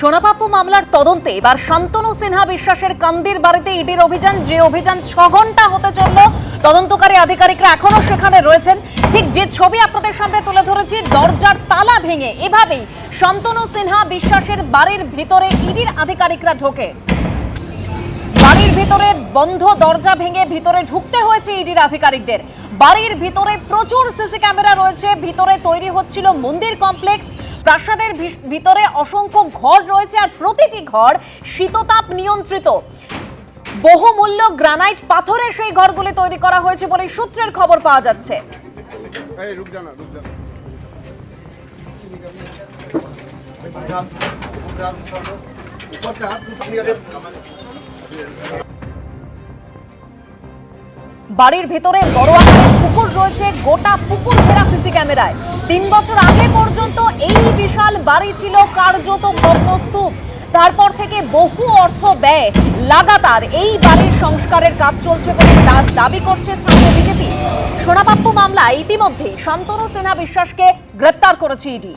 সোনাপাপ্পু মামলার তদন্তে এবার শান্তনু সিনহা বিশ্বাসের কান্দির বাড়িতে ইডির অভিযান, যে অভিযান 6 ঘন্টা হতে চলল। তদন্তকারী আধিকারিকরা এখনো সেখানে রয়েছেন। ঠিক যে ছবি আপনাদের সামনে তুলে ধরেছি, দরজার তালা ভেঙে এভাবেই শান্তনু সিনহা বিশ্বাসের বাড়ির ভিতরে ইডির আধিকারিকরা ঢোকে। বাড়ির ভিতরে বন্ধ দরজা ভেঙে ভিতরে ঢুকতে হয়েছে ইডির আধিকারিকদের। বাড়ির ভিতরে প্রচুর সিসি ক্যামেরা রয়েছে। ভিতরে তৈরি হচ্ছিল মন্দির কমপ্লেক্স। প্রাসাদের ভিতরে অসংখ্য ঘর রয়েছে, আর প্রতিটি ঘর শীততাপ নিয়ন্ত্রিত। বহুমূল্য গ্রানাইট পাথরের সেই ঘরগুলি তৈরি করা হয়েছে বলে সূত্রের খবর পাওয়া যাচ্ছে। বাড়ির ভিতরে বড় আকারের পুকুর রয়েছে, গোটা পুকুর ঘেরা সিসি ক্যামেরায়। 3 বছর আগে পর্যন্ত এই বিশাল বাড়ি ছিল কার্যত ভগ্নস্তূপ। তারপর থেকে বহু অর্থ ব্যয় লাগাতার এই বাড়ির সংস্কারের কাজ চলছে বলে দাবি করছে স্থানীয় বিজেপি। সোনাপাপ্পু মামলায় ইতিমধ্যে শান্তনু সিনহা বিশ্বাসকে গ্রেপ্তার করেছে ইডি।